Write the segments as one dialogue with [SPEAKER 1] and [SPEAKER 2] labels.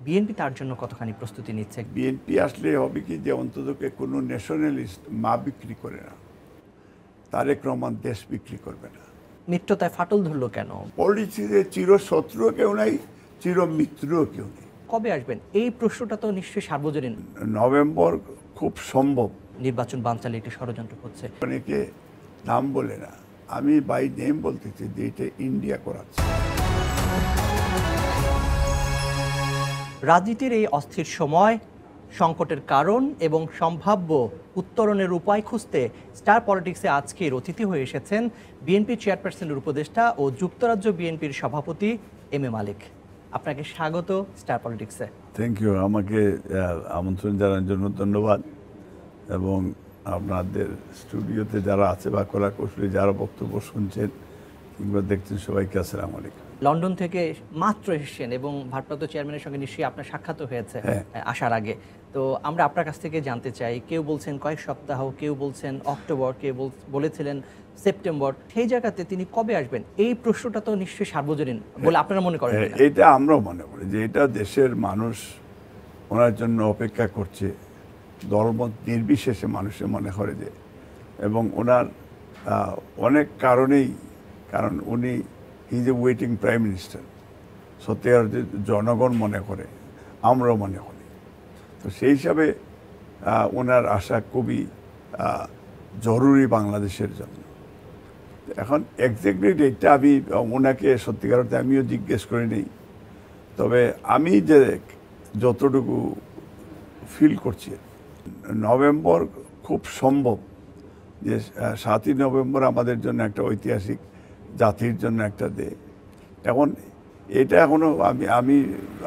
[SPEAKER 1] BNP তার জন্য কতখানি প্রস্তুতি নিচ্ছে?
[SPEAKER 2] বিএনপি আসলে হবে কি যে অন্ততকে কোনো ন্যাশনালিস্ট মা বিক্রি করে না, তারেক রহমান দেশ বিক্রি করবে না।
[SPEAKER 1] মিত্রতায় ফাটল ধরলো কেন?
[SPEAKER 2] পলিটিক্সে চিরশত্রুও কেউ নাই, চিরমিত্রও কেউ নেই।
[SPEAKER 1] কবে আসবেন এই প্রশ্নটা তো নিশ্চয়ই সার্বজনীন।
[SPEAKER 2] নভেম্বর খুব সম্ভব।
[SPEAKER 1] নির্বাচন বানচালে একটি ষড়যন্ত্র হচ্ছে।
[SPEAKER 2] অনেকে নাম বলে না, আমি বাই নেম বলতেছি যে এটা ইন্ডিয়া করাচ্ছে।
[SPEAKER 1] রাজনীতির এই অস্থির সময় সংকটের কারণ এবং সম্ভাব্য উত্তরণের উপায় খুঁজতে স্টার পলিটিক্সে আজকের অতিথি হয়ে এসেছেন বিএনপি চেয়ারপারসনের উপদেষ্টা ও যুক্তরাজ্য বিএনপির সভাপতি এম এ মালিক। আপনাকে স্বাগত স্টার পলিটিক্সে।
[SPEAKER 2] থ্যাংক ইউ, আমাকে আমন্ত্রণ জানানোর জন্য ধন্যবাদ। এবং আপনাদের স্টুডিওতে যারা আছে বা কলাকৌশলী যারা বক্তব্য শুনছেন কিংবা দেখছেন সবাইকে আসসালামু আলাইকুম।
[SPEAKER 1] লন্ডন থেকে মাত্র এসেছেন এবং ভারপ্রাপ্ত চেয়ারম্যানের সঙ্গে নিশ্চয়ই আপনার সাক্ষাৎ হয়েছে আসার আগে। তো আমরা আপনার কাছ থেকে জানতে চাই, কেউ বলছেন কয়েক সপ্তাহ, কেউ বলছেন অক্টোবর, কেউ বলেছিলেন সেপ্টেম্বর, সেই জায়গাতে তিনি কবে আসবেন এই প্রশ্নটা তো নিশ্চয়ই সার্বজনীন বলে আপনারা মনে করেন?
[SPEAKER 2] এটা আমরাও মনে করি যে এটা দেশের মানুষ ওনার জন্য অপেক্ষা করছে, দলমত নির্বিশেষে মানুষের মনে করে যে, এবং ওনার অনেক কারণেই, কারণ উনি he is a waiting prime minister, সত্যিকার জনগণ মনে করে, আমরাও মনে করি। তো সেই হিসাবে ওনার আসা খুবই জরুরি বাংলাদেশের জন্য। এখন এক্স্যাক্টলি ডেটটা আমি ওনাকে সত্যিকার অর্থে আমিও জিজ্ঞেস করে নিই, তবে আমি যে যতটুকু ফিল করছি নভেম্বর খুব সম্ভব, যে 7ই নভেম্বর আমাদের জন্য একটা ঐতিহাসিক, জাতির জন্য একটা ডে। এখন এটা এখনও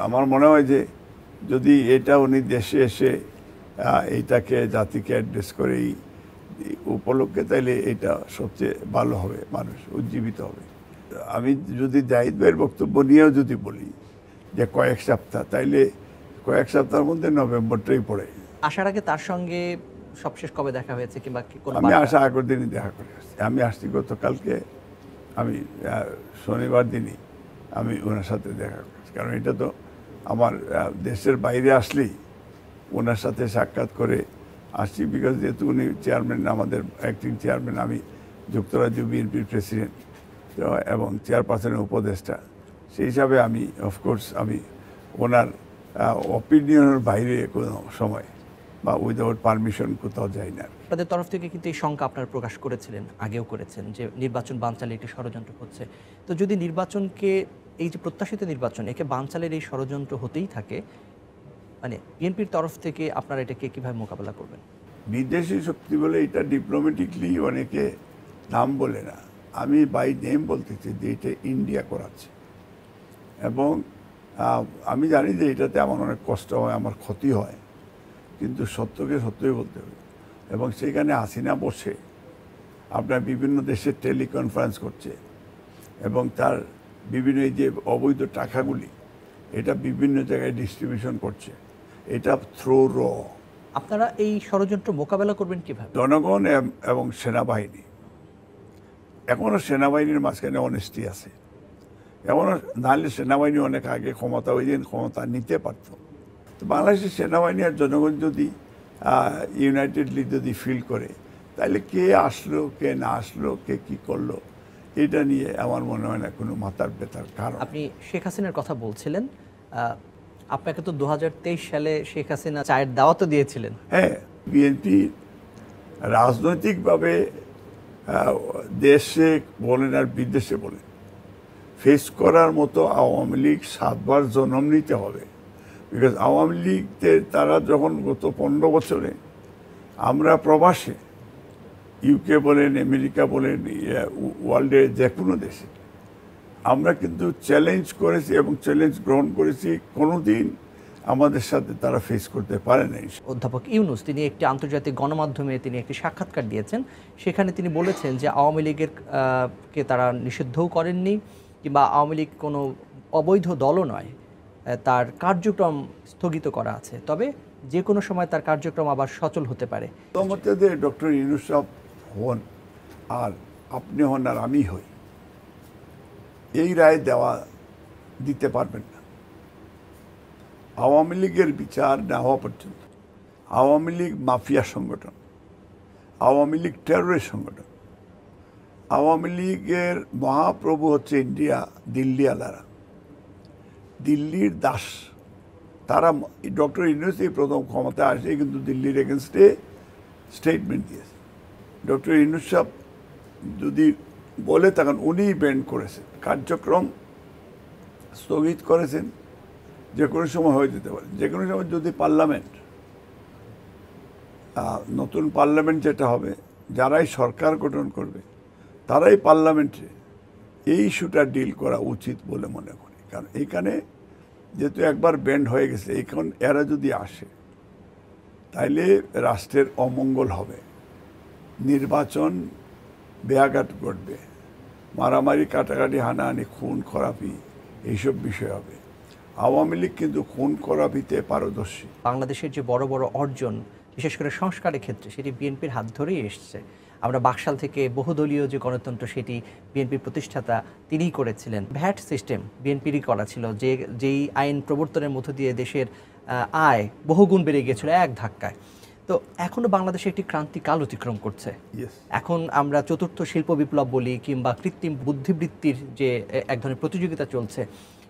[SPEAKER 2] আমার মনে হয় যে যদি এটা উনি দেশে এসে এইটাকে জাতিকে অ্যাড্রেস করে এই উপলক্ষে, তাইলে এটা সবচেয়ে ভালো হবে, মানুষ উজ্জীবিত হবে। আমি যদি জাহিদ ভাইয়ের বক্তব্য নিয়েও যদি বলি যে কয়েক সপ্তাহ, তাইলে কয়েক সপ্তাহের মধ্যে নভেম্বরটাই পড়ে।
[SPEAKER 1] আসার আগে তার সঙ্গে সবশেষ কবে দেখা হয়েছে কিংবা
[SPEAKER 2] আমি আসা আগের দিনই দেখা করে আসছি। আমি আসছি গতকালকে, আমি শনিবার দিনই আমি ওনার সাথে দেখা করছি। কারণ এটা তো আমার দেশের বাইরে আসলেই ওনার সাথে সাক্ষাৎ করে আসছি, বিকজ যেহেতু উনি চেয়ারম্যান, আমাদের অ্যাক্টিং চেয়ারম্যান, আমি যুক্তরাজ্য বিএনপির প্রেসিডেন্ট এবং চেয়ারপারসনের উপদেষ্টা, সেই হিসাবে আমি অফকোর্স আমি ওনার অপিনিয়নের বাইরে কোনো সময় বা উইদাউট পারমিশন কোথাও যাই না।
[SPEAKER 1] আপনাদের তরফ থেকে কিন্তু এই শঙ্কা আপনারা প্রকাশ করেছিলেন, আগেও করেছেন, যে নির্বাচন বানচালে একটি ষড়যন্ত্র হচ্ছে। তো যদি নির্বাচনকে, এই যে প্রত্যাশিত নির্বাচন, একে বানচালের এই ষড়যন্ত্র হতেই থাকে, মানে বিএনপির তরফ থেকে আপনারা এটাকে কীভাবে মোকাবেলা করবেন?
[SPEAKER 2] বিদেশি শক্তি বলে এটা ডিপ্লোম্যাটিকলি অনেকে নাম বলে না, আমি বাই নেম বলতেছি যে এটা ইন্ডিয়া করাচ্ছে। এবং আমি জানি যে এটাতে আমার অনেক কষ্ট হয়, আমার ক্ষতি হয়, কিন্তু সত্যকে সত্যই বলতে হবে। এবং সেখানে হাসিনা বসে আপনার বিভিন্ন দেশে টেলিকনফারেন্স করছে এবং তার বিভিন্ন এই যে অবৈধ টাকাগুলি এটা বিভিন্ন জায়গায় ডিস্ট্রিবিউশন করছে, এটা থ্রো র।
[SPEAKER 1] আপনারা এই ষড়যন্ত্র মোকাবেলা করবেন কিভাবে?
[SPEAKER 2] জনগণ এবং সেনাবাহিনী, এখনও সেনাবাহিনীর মাঝখানে অনেস্টি আছে, এমনও নাহলে সেনাবাহিনী অনেক আগে ক্ষমতা, ওই দিন ক্ষমতা নিতে পারত। তো বাংলাদেশের সেনাবাহিনী আর জনগণ যদি ইউনাইটেডলি যদি ফিল করে, তাহলে কে আসলো কে না আসলো, কে কী করলো, এটা নিয়ে আমার মনে হয় না কোনো মাথার ব্যথার কারণ।
[SPEAKER 1] আপনি শেখ হাসিনার কথা বলছিলেন, আপনাকে তো 2023 সালে শেখ হাসিনা চায়ের দাওয়াতও দিয়েছিলেন।
[SPEAKER 2] হ্যাঁ, বিএনপি রাজনৈতিকভাবে দেশে বলেন আর বিদেশে বলেন ফেস করার মতো আওয়ামী লীগ 7 বার জন্ম নিতে হবে। বিকজ আওয়ামী লীগদের তারা যখন গত 15 বছরে আমরা প্রবাসে, ইউকে বলেন, আমেরিকা বলেন, ওয়ার্ল্ডের যে কোনো দেশে আমরা কিন্তু চ্যালেঞ্জ করেছি এবং চ্যালেঞ্জ গ্রহণ করেছি, কোনোদিন আমাদের সাথে তারা ফেস করতে পারে নাই।
[SPEAKER 1] অধ্যাপক ইউনূস তিনি একটি আন্তর্জাতিক গণমাধ্যমে তিনি একটি সাক্ষাৎকার দিয়েছেন, সেখানে তিনি বলেছেন যে আওয়ামী লীগের কে তারা নিষিদ্ধও করেননি, কিংবা আওয়ামী লীগ কোনো অবৈধ দলও নয়, তার কার্যক্রম স্থগিত করা আছে, তবে যে কোনো সময় তার কার্যক্রম আবার সচল হতে পারে।
[SPEAKER 2] তোমার ডক্টর ইউনূস সাহেব হন আর আপনি হন আর আমি হই, এই রায় দিতে পারবেন না। আওয়ামী লীগের বিচার না হওয়া পর্যন্ত আওয়ামী লীগ মাফিয়া সংগঠন, আওয়ামী লীগ টেররিস্ট সংগঠন, আওয়ামী লীগের মহাপ্রভু হচ্ছে ইন্ডিয়া, দিল্লিওয়ালারা, দিল্লির দাস। তারা ডক্টর ইউনূস প্রথম ক্ষমতা আসে কিন্তু দিল্লির এগেনস্টে স্টেটমেন্ট দিয়েছে। ডক্টর ইউনূস সাহেব যদি বলে তখন উনিই ব্যান্ড করেছেন, কার্যক্রম স্থগিত করেছেন, যে কোনো সময় হয়ে যেতে পারে। যে কোনো সময় যদি পার্লামেন্ট, নতুন পার্লামেন্ট যেটা হবে, যারাই সরকার গঠন করবে তারাই পার্লামেন্টে এই ইস্যুটা ডিল করা উচিত বলে মনে করি। কারণ এইখানে যেহেতু একবার ব্যান্ড হয়ে গেছে, এখন এরা যদি আসে তাইলে রাষ্ট্রের অমঙ্গল হবে, নির্বাচন ব্যাঘাত ঘটবে, মারামারি, কাটাকাটি, হানাহানি, খুন খরাপি, এইসব বিষয় হবে। আওয়ামী লীগ কিন্তু খুন খরাপিতে পারদর্শী।
[SPEAKER 1] বাংলাদেশের যে বড় বড় অর্জন, বিশেষ করে সংস্কারের ক্ষেত্রে, সেটি বিএনপির হাত ধরেই এসছে। আমরা বাকশাল থেকে বহুদলীয় যে গণতন্ত্র, সেটি বিএনপির প্রতিষ্ঠাতা তিনিই করেছিলেন। ভ্যাট সিস্টেম বিএনপিরই করা ছিল, যেই আইন প্রবর্তনের মধ্য দিয়ে দেশের আয় বহুগুণ বেড়ে গিয়েছিল এক ধাক্কায়। তো এখনও বাংলাদেশে একটি ক্রান্তিকাল অতিক্রম করছে। এখন আমরা চতুর্থ শিল্প বিপ্লব বলি, কিংবা কৃত্রিম বুদ্ধিবৃত্তির যে এক ধরনের প্রতিযোগিতা চলছে,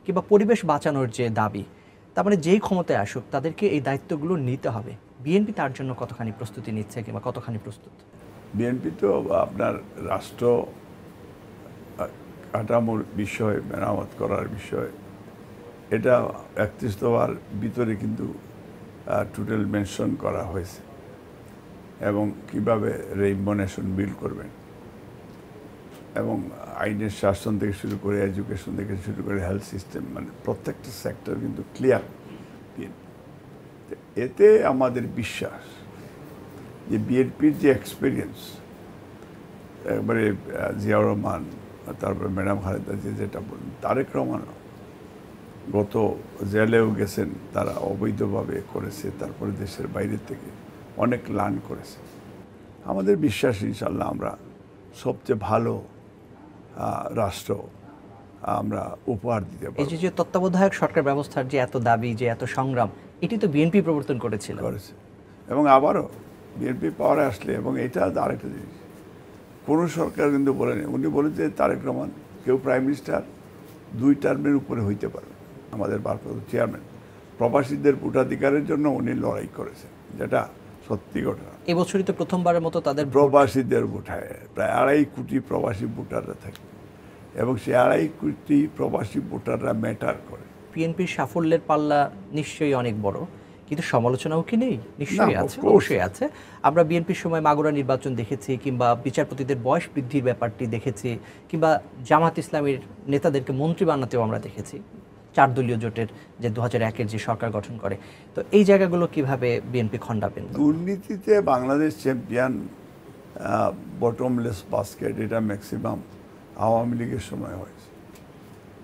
[SPEAKER 1] কিংবা পরিবেশ বাঁচানোর যে দাবি, তার মানে যেই ক্ষমতায় আসুক তাদেরকে এই দায়িত্বগুলো নিতে হবে। বিএনপি তার জন্য কতখানি প্রস্তুতি নিচ্ছে কিংবা কতখানি প্রস্তুত?
[SPEAKER 2] বিএনপি তো আপনার রাষ্ট্র কাঠামোর বিষয়, মেরামত করার বিষয়, এটা ৩১ দফার ভিতরে কিন্তু টোটাল মেনশন করা হয়েছে, এবং কিভাবে রেইনবো নেশন বিল্ড করবেন, এবং আইনের শাসন থেকে শুরু করে, এডুকেশন থেকে শুরু করে, হেলথ সিস্টেম, মানে প্রত্যেকটা সেক্টর কিন্তু ক্লিয়ার। এতে আমাদের বিশ্বাস যে বিএনপির যে এক্সপিরিয়েন্স, একবারে জিয়াউর রহমান, তারপরে ম্যাডাম খালেদা জিয়া যেটা বললেন, তারেক রহমান গত জেলেও গেছেন, তারা অবৈধভাবে করেছে, তারপরে দেশের বাইরে থেকে অনেক লার্ন করেছে। আমাদের বিশ্বাস ইনশাল্লাহ আমরা সবচেয়ে ভালো রাষ্ট্র আমরা উপহার দিতে পারব।
[SPEAKER 1] এই যে তত্ত্বাবধায়ক সরকার ব্যবস্থার যে এত দাবি, যে এত সংগ্রাম, এটি তো বিএনপি প্রবর্তন করেছে,
[SPEAKER 2] এবং আবারও বিএনপি পাওয়ারে আসলে, এবং এটা আরেকটা জিনিস, কোনো সরকার কিন্তু বলেনি, উনি বলেছে তারেক রহমান কেউ প্রাইম মিনিস্টার 2 টার্মের উপরে হইতে পারে। আমাদের ভারপ্রাপ্ত চেয়ারম্যান প্রবাসীদের ভোটাধিকারের জন্য উনি লড়াই করেছেন, যেটা সত্যি ঘটনা।
[SPEAKER 1] এবছরই তো প্রথমবারের মতো তাদের
[SPEAKER 2] প্রবাসীদের ভোটায় প্রায় 2.5 কোটি প্রবাসী ভোটাররা থাকে, এবং সেই 2.5 কোটি প্রবাসী ভোটাররা ম্যাটার করে।
[SPEAKER 1] বিএনপির সাফল্যের পাল্লা নিশ্চয়ই অনেক বড়, কিন্তু সমালোচনাও কি নেই? নিশ্চয়ই আছে, অবশ্যই আছে। আমরা বিএনপির সময় মাগুরা নির্বাচন দেখেছি, কিংবা বিচারপতিদের বয়স বৃদ্ধির ব্যাপারটি দেখেছি, কিংবা জামাত ইসলামের নেতাদেরকে মন্ত্রী বানাতেও আমরা দেখেছি, 4 দলীয় জোটের যে 2001-এর যে সরকার গঠন করে। তো এই জায়গাগুলো কিভাবে বিএনপি খণ্ডাবেন?
[SPEAKER 2] দুর্নীতিতে বাংলাদেশ চ্যাম্পিয়ন, বটমলেস বাস্কেট, এটা ম্যাক্সিমাম আওয়ামী লীগের সময় হয়েছে।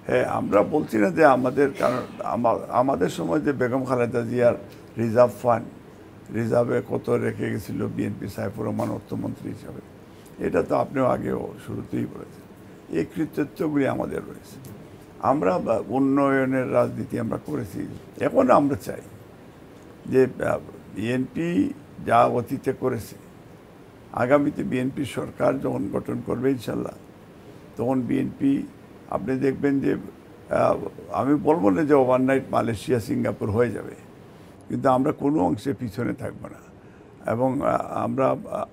[SPEAKER 2] হ্যাঁ, আমরা বলছি না যে আমাদের, কারণ আমাদের সময় যে বেগম খালেদা জিয়ার রিজার্ভ ফান্ড, রিজার্ভে কত রেখে গেছিল বিএনপি, সাইফুর রহমান অর্থমন্ত্রী হিসাবে, এটা তো আপনিও আগেও শুরুতেই বলেছেন। এই কৃতিত্বগুলি আমাদের রয়েছে। আমরা উন্নয়নের রাজনীতি আমরা করেছি। এখন আমরা চাই যে বিএনপি যা অতীতে করেছে, আগামীতে বিএনপি সরকার যখন গঠন করবে ইনশাল্লাহ, তখন বিএনপি আপনি দেখবেন যে, আমি বলবো না যে ওভারনাইট মালয়েশিয়া, সিঙ্গাপুর হয়ে যাবে, কিন্তু আমরা কোনো অংশে পিছনে থাকবো না, এবং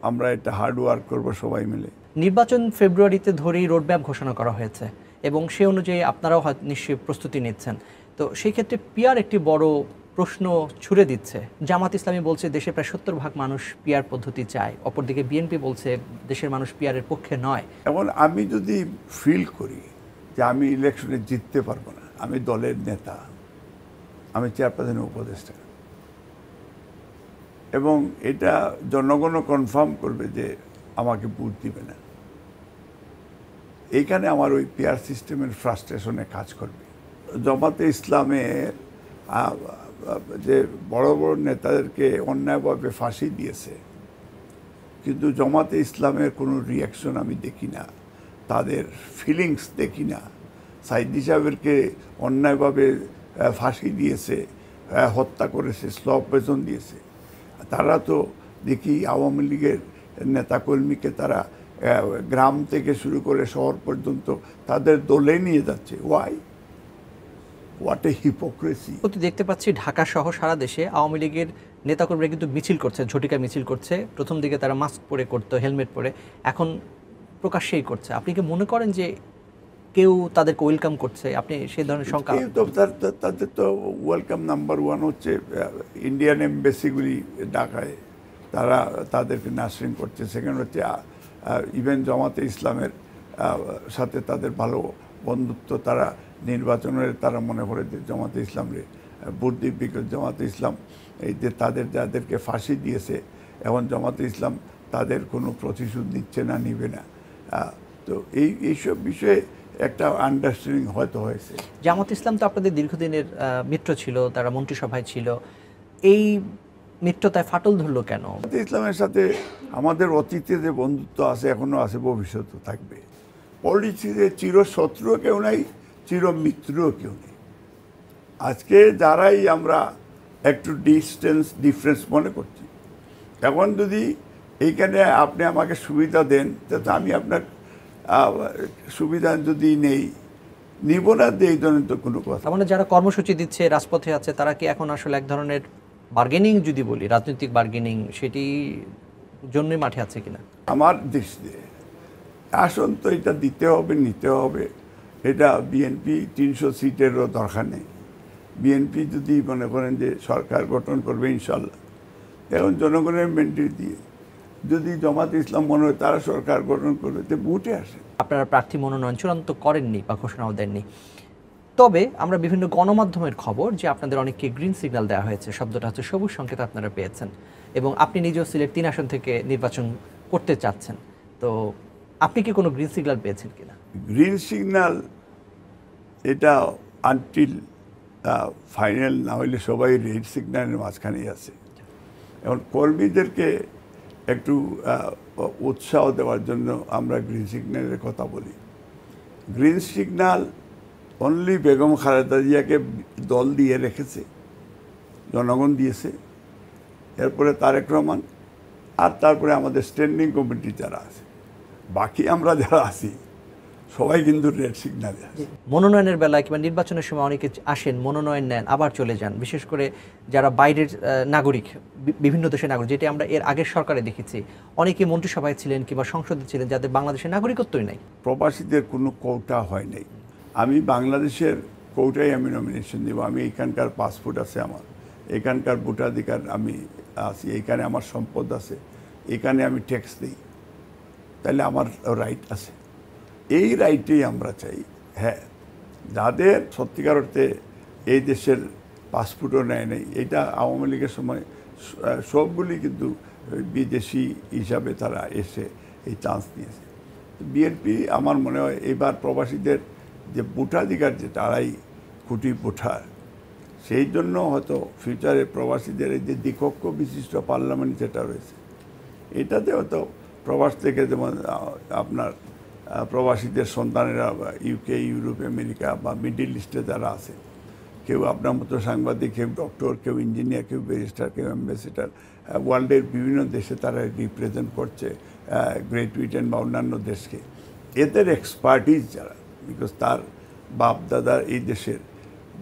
[SPEAKER 2] আমরা এটা হার্ড ওয়ার্ক করবো সবাই মিলে।
[SPEAKER 1] নির্বাচন ফেব্রুয়ারিতে ধরেই রোডম্যাপ ঘোষণা করা হয়েছে, এবং সে অনুযায়ী আপনারাও নিশ্চয়ই প্রস্তুতি নিচ্ছেন। তো সেই ক্ষেত্রে পিয়ার একটি বড় প্রশ্ন ছুড়ে দিচ্ছে। জামাত ইসলামী বলছে দেশে প্রায় 70% মানুষ পিয়ার পদ্ধতি চায়, অপরদিকে বিএনপি বলছে দেশের মানুষ পিয়ারের পক্ষে নয়।
[SPEAKER 2] এখন আমি যদি ফিল করি যে আমি ইলেকশনে জিততে পারবো না, আমি দলের নেতা, আমি চেয়ারপারসনের উপদেষ্টা, এবং এটা জনগণও কনফার্ম করবে যে আমাকে ভোট দিবে না, এইখানে আমার ওই পিয়ার সিস্টেমের ফ্রাস্ট্রেশনে কাজ করবে। জামাতে ইসলামের যে বড় বড় নেতাদেরকে অন্যায়ভাবে ফাঁসি দিয়েছে, কিন্তু জামাতে ইসলামের কোনো রিয়াকশন আমি দেখি না, তাদের ফিলিংস দেখি না। সাইদি সাহেবকে অন্যায়ভাবে ফাঁসি দিয়েছে, হত্যা করেছে, স্লব পয়জন দিয়েছে। তারা তো দেখি আওয়ামী লীগের নেতাকর্মীকে তারা গ্রাম থেকে শুরু করে শহর পর্যন্ত তাদের দলে নিয়ে যাচ্ছে। ওয়াই? What a hypocrisy.
[SPEAKER 1] তো দেখতে পাচ্ছি ঢাকা সহ সারা দেশে আওয়ামী লীগের নেতাকর্মীরা কিন্তু মিছিল করছে, ঝটিকা মিছিল করছে। প্রথম দিকে তারা মাস্ক পরে করতো, হেলমেট পরে, এখন প্রকাশ্যেই করছে। আপনি কি মনে করেন যে কেউ তাদেরকে ওয়েলকাম করছে? আপনি সেই ধরনের শঙ্কা?
[SPEAKER 2] তাদের তো ওয়েলকাম নাম্বার ওয়ান হচ্ছে ইন্ডিয়ান এমবেসিগুলি ঢাকায়, তারা তাদেরকে নার্সিং করছে। সেকেন্ড হচ্ছে ইভেন জামাতে ইসলামের সাথে তাদের ভালো বন্ধুত্ব। তারা নির্বাচনের তারা মনে করে যে জামাতে ইসলামের ভোট দিবে, বিকজ জামাতে ইসলাম এই যে তাদের যাদেরকে ফাঁসি দিয়েছে, এখন জামাতে ইসলাম তাদের কোনো প্রতিশোধ নিচ্ছে না, নিবে না। তো এইসব বিষয়ে একটা আন্ডারস্ট্যান্ডিং হয়তো হয়েছে।
[SPEAKER 1] জামাত ইসলাম তো আপনাদের দীর্ঘদিনের মিত্র ছিল, তারা মন্ত্রিসভায় ছিল। এই মিত্রতায় ফাটল ধরলো কেন?
[SPEAKER 2] জামাতে ইসলামের সাথে আমাদের অতীতে যে বন্ধুত্ব আছে, এখনো আছে, ভবিষ্যতেও থাকবে। পলিটিক্সে চিরশত্রুও কেউ নাই, চিরমিত্রও কেউ নেই। আজকে যারাই আমরা একটু ডিফারেন্স মনে করছি, এখন যদি এইখানে আপনি আমাকে সুবিধা দেন, তাতে আমি আপনার সুবিধা যদি নিব না, এই ধরনের তো কোনো কথা।
[SPEAKER 1] মানে যারা কর্মসূচি দিচ্ছে, রাজপথে আছে, তারা কি এখন আসলে এক ধরনের বার্গেনিং, যদি বলি রাজনৈতিক বার্গেনিং, সেটি জন্যই মাঠে আছে কিনা?
[SPEAKER 2] আমার দৃষ্টিতে আসন তো এটা দিতে হবে, নিতে হবে। এটা বিএনপি 300 সিটেরও দরকার নেই। বিএনপি যদি মনে করেন যে সরকার গঠন করবে ইনশাল্লাহ, এখন জনগণের মেন্ডেট দিয়ে যদি জামাত ইসলাম মনে হয় তারা সরকার গঠন করবে, তো ভোটে আসে।
[SPEAKER 1] আপনারা প্রার্থী মনোনয়ন চূড়ান্ত করেননি বা ঘোষণাও দেননি, তবে আমরা বিভিন্ন গণমাধ্যমের খবর যে আপনাদের অনেককে গ্রিন সিগন্যাল দেওয়া হয়েছে। শব্দটা হচ্ছে সবুজ সংকেত আপনারা পেয়েছেন, এবং আপনি নিজেও সিলেট 3 আসন থেকে নির্বাচন করতে চাচ্ছেন। তো আপনি কি কোনো গ্রিন সিগন্যাল পেয়েছেন কিনা?
[SPEAKER 2] গ্রিন সিগন্যাল এটা আনটিল ফাইনাল না হইলে সবাই রেড সিগন্যালের মাঝখানেই আছে। এখন কর্মীদেরকে একটু উৎসাহ দেওয়ার জন্য আমরা গ্রিন সিগন্যালের কথা বলি। Green signal only Begum Khaleda জিয়াকে দল দিয়ে রেখেছে, জনগণ দিয়েছে, এরপরে তারেক রহমান, আর তারপরে আমাদের স্ট্যান্ডিং কমিটি যারা আছে, বাকি আমরা যারা আছি সবাই কিন্তু রেড সিগন্যালে আছে।
[SPEAKER 1] মনোনয়নের বেলায় কিংবা নির্বাচনের সময় অনেকে আসেন, মনোনয়ন নেন, আবার চলে যান, বিশেষ করে যারা বাইরের নাগরিক, বিভিন্ন দেশের নাগরিক, যেটি আমরা এর আগের সরকারে দেখেছি। অনেকে মন্ত্রিসভায় ছিলেন কিংবা সংসদে ছিলেন যাদের বাংলাদেশের নাগরিকত্বই নাই।
[SPEAKER 2] প্রবাসীদের কোনো কোটা হয় নাই। আমি বাংলাদেশের কোটায় আমি নমিনেশন দেব। আমি এখানকার পাসপোর্ট আছে, আমার এখানকার ভোটাধিকার আমি আছি, এখানে আমার সম্পদ আছে, এখানে আমি ট্যাক্স দিই, তাহলে আমার রাইট আছে। এই রাইটেই আমরা চাই। হ্যাঁ, যাদের সত্যিকার অর্থে এই দেশের পাসপোর্টও নেয় নেই, এটা আওয়ামী লীগের সময় সবগুলি কিন্তু বিদেশি হিসাবে তারা এসে এই চান্স নিয়েছে। বিএনপি আমার মনে হয় এবার প্রবাসীদের যে ভোটাধিকার, যে 2.5 কোটি ভোটার, সেই জন্য হয়তো ফিউচারে প্রবাসীদের এই যে দ্বিকক্ষ বিশিষ্ট পার্লামেন্ট যেটা রয়েছে, এটাতে হয়তো প্রবাস থেকে, যেমন আপনার প্রবাসীদের সন্তানেরা ইউকে, ইউরোপ, আমেরিকা বা মিডল ইস্টে যারা আছে, কেউ আপনার মতো সাংবাদিক, কেউ ডক্টর, কেউ ইঞ্জিনিয়ার, কেউ ব্যারিস্টার, কেউ অ্যাম্বাসেডার, ওয়ার্ল্ডের বিভিন্ন দেশে তারা রিপ্রেজেন্ট করছে, গ্রেট ব্রিটেন বা অন্যান্য দেশকে। এদের এক্সপার্টিস যারা, বিকজ তার বাপ দাদার এই দেশের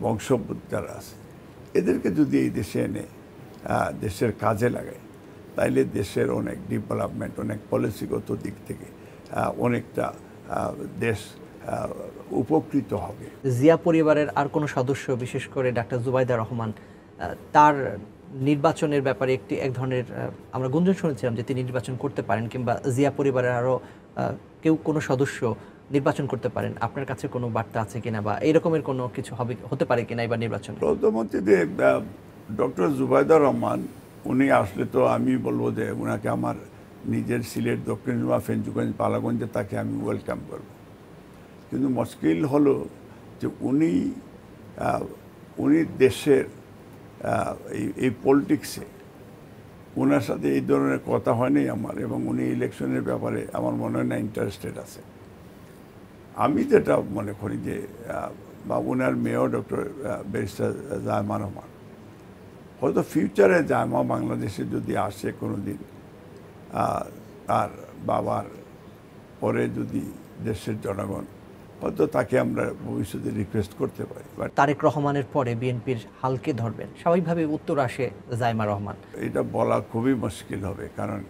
[SPEAKER 2] বংশোদ্ভূত যারা আছে, এদেরকে যদি এই দেশে এনে দেশের কাজে লাগায়, তাইলে দেশের অনেক ডেভেলপমেন্ট, অনেক পলিসিগত দিক থেকে অনেকটা দেশ উপকৃত হবে।
[SPEAKER 1] জিয়া পরিবারের আর কোনো সদস্য, বিশেষ করে ডাক্তার জুবাইদা রহমান, তার নির্বাচনের ব্যাপারে এক ধরনের আমরা গুঞ্জন শুনেছিলাম যে তিনি নির্বাচন করতে পারেন, কিংবা জিয়া পরিবারের আরও কেউ কোনো সদস্য নির্বাচন করতে পারেন। আপনার কাছে কোনো বার্তা আছে কিনা, বা এরকমের কোনো কিছু হতে পারে কিনা এবার নির্বাচনে?
[SPEAKER 2] প্রথমত যে ডক্টর জুবাইদা রহমান, উনি আসলে তো আমি বলবো যে ওনাকে আমার নিজের সিলেট, দক্ষিণ জুমা, ফেঞ্চুগঞ্জ, পালাগঞ্জে তাকে আমি ওয়েলকাম করব। কিন্তু মুশকিল হলো যে উনি দেশের এই পলিটিক্সে ওনার সাথে এই ধরনের কথা হয়নি আমার, এবং উনি ইলেকশনের ব্যাপারে আমার মনে হয় না ইন্টারেস্টেড আছে। আমি যেটা মনে করি যে, বা ওনার মেয়র ডক্টর ব্যারিস্টার জায়মান রহমান, হয়তো ফিউচারে জামা বাংলাদেশে যদি আসে কোনো দিন, তার বাবার পরে যদি দেশের জনগণ, হয়তো তাকে আমরা ভবিষ্যতে রিকোয়েস্ট করতে পারি। বাট
[SPEAKER 1] তারেক রহমানের পরে বিএনপির হালকে ধরবেন, স্বাভাবিকভাবে উত্তর আসে জাইমা রহমান।
[SPEAKER 2] এটা বলা খুবই মুশকিল হবে, কারণ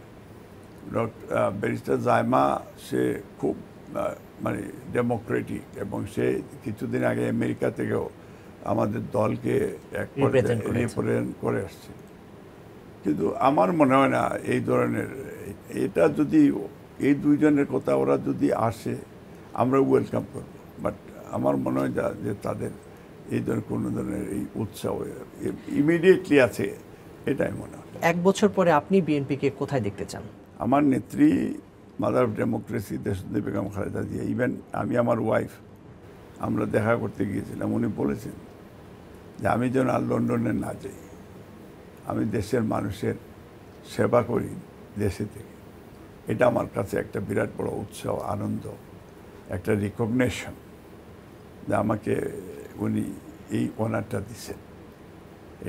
[SPEAKER 2] ব্যারিস্টার জাইমা সে খুব মানে ডেমোক্রেটিক, এবং সে কিছুদিন আগে আমেরিকা থেকেও আমাদের দলকে রিপ্রেজেন্ট করে আসছে। কিন্তু আমার মনে হয় না এই ধরনের, এটা যদি এই দুইজনের কথা ওরা যদি আসে আমরা ওয়েলকাম করব, বাট আমার মনে হয় যে তাদের এই ধরনের কোনো ধরনের এই উৎসাহ ইমিডিয়েটলি আছে, এটাই মনে হয়।
[SPEAKER 1] 1 বছর পরে আপনি বিএনপিকে কোথায় দেখতে চান?
[SPEAKER 2] আমার নেত্রী, মাদার অফ ডেমোক্রেসি দেশনেত্রী বেগম খালেদা জিয়া, ইভেন আমি আমার ওয়াইফ আমরা দেখা করতে গিয়েছিলাম, উনি বলেছেন যে আমি যেন আর লন্ডনে না যাই, আমি দেশের মানুষের সেবা করি দেশে থেকে। এটা আমার কাছে একটা বিরাট বড় উৎসাহ, আনন্দ, একটা রিকগনিশন যে আমাকে উনি এই অনারটা দিচ্ছেন।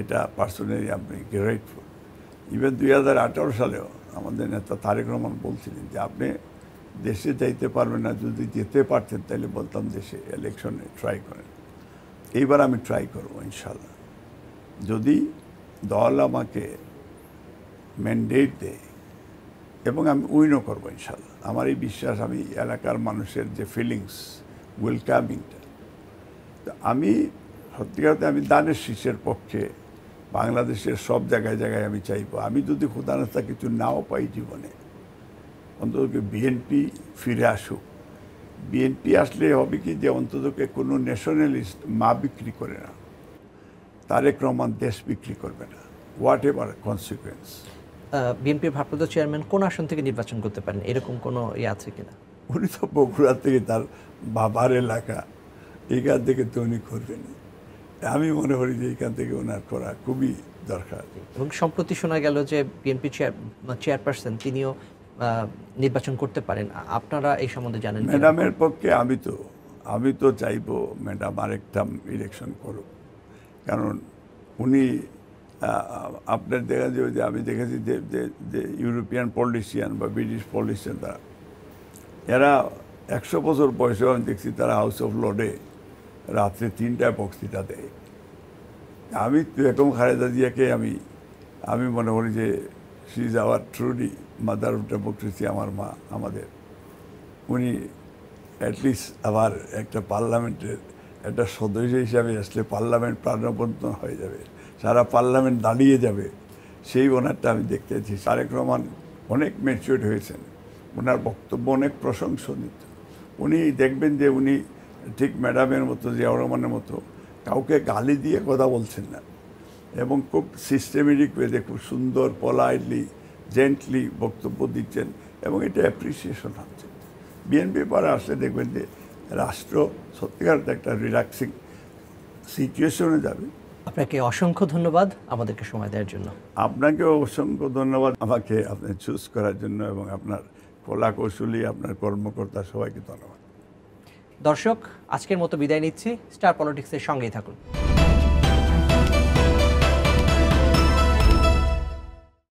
[SPEAKER 2] এটা পার্সোনালি আমি গ্রেটফুল। ইভেন 2018 সালেও আমাদের নেতা তারেক রহমান বলছিলেন যে আপনি দেশে যাইতে পারবেন না, যদি যেতে পারতেন তাহলে বলতাম দেশে ইলেকশনে ট্রাই করেন। এইবার আমি ট্রাই করবো ইনশাল্লাহ, যদি দল আমাকে ম্যান্ডেট দেয়, এবং আমি উইনও করবো ইনশাল্লাহ। আমার এই বিশ্বাস, আমি এলাকার মানুষের যে ফিলিংস, ওয়েলকামিংটা, তো আমি সত্যিকারতে আমি দানের শীষের পক্ষে। বাংলাদেশের সব জায়গায় জায়গায় আমি চাইবো, আমি যদি ক্ষুধানাস্তা কিছু নাও পাই জীবনে, অন্তত বিএনপি ফিরে আসুক। বিএনপি আসলে হবে কি যে অন্ততকে কোনো ন্যাশনালিস্ট মা বিক্রি করে না, তারেক রহমান দেশ বিক্রি করবে না, হোয়াট এভার কনসিকুয়েন্স।
[SPEAKER 1] বিএনপির ভারপ্রাপ্ত চেয়ারম্যান কোন আসন থেকে নির্বাচন করতে পারেন, এরকম কোনো আছে কিনা?
[SPEAKER 2] উনি তো বগুড়া থেকে, তার বাবার এলাকা, এইখান থেকে তো উনি করবেন। আমি মনে করি যে এইখান থেকে ওনার করা খুবই দরকার।
[SPEAKER 1] এবং সম্প্রতি শোনা গেল যে বিএনপি চেয়ারপারসন তিনিও নির্বাচন করতে পারেন। আপনারা এই সম্বন্ধে জানেন?
[SPEAKER 2] ম্যাডামের পক্ষে আমি তো চাইবো ম্যাডাম আরেকটা ইলেকশন করুক, কারণ উনি আপনার দেখা যাবে যে আমি দেখেছি যে ইউরোপিয়ান পলিটিশিয়ান বা ব্রিটিশ পলিটিশিয়ান, এরা 100 বছর বয়সেও আমি দেখছি তারা হাউস অফ লর্ডে রাত্রে 3টায় বক্তৃতা দেয়। আমি বেগম খালেদা জিয়াকে আমি মনে করি যে she is our truly mother of democracy, আমার মা আমাদের। উনি অ্যাটলিস্ট আবার একটা পার্লামেন্টের একটা সদস্য হিসাবে আসলে পার্লামেন্ট প্রাণবন্ত হয়ে যাবে, সারা পার্লামেন্ট দাঁড়িয়ে যাবে, সেই ওনারটা আমি দেখতে চাইছি। তারেক রহমান অনেক ম্যাচিউরড হয়েছেন, ওনার বক্তব্য অনেক প্রশংসনীয়। উনি দেখবেন যে উনি ঠিক ম্যাডামের মতো, জিয়াউর রহমানের মতো কাউকে গালি দিয়ে কথা বলছেন না, এবং খুব সিস্টেমেটিক ওয়েতে খুব সুন্দর পোলাইটলি জেন্টলি বক্তব্য দিচ্ছেন, এবং এটা অ্যাপ্রিসিয়েশন হচ্ছে। বিএনপি পরে আসলে দেখবেন যে রাষ্ট্র সত্যিকার একটা রিল্যাক্সিং সিচুয়েশনে যাবে।
[SPEAKER 1] আপনাকে অসংখ্য ধন্যবাদ আমাদেরকে সময় দেওয়ার জন্য।
[SPEAKER 2] আপনাকেও অসংখ্য ধন্যবাদ আমাকে আপনি চুজ করার জন্য, এবং আপনার কলা কৌশলী, আপনার কর্মকর্তা সবাইকে ধন্যবাদ।
[SPEAKER 1] দর্শক, আজকের মতো বিদায় নিচ্ছি। স্টার পলিটিক্সের সঙ্গেই থাকুন।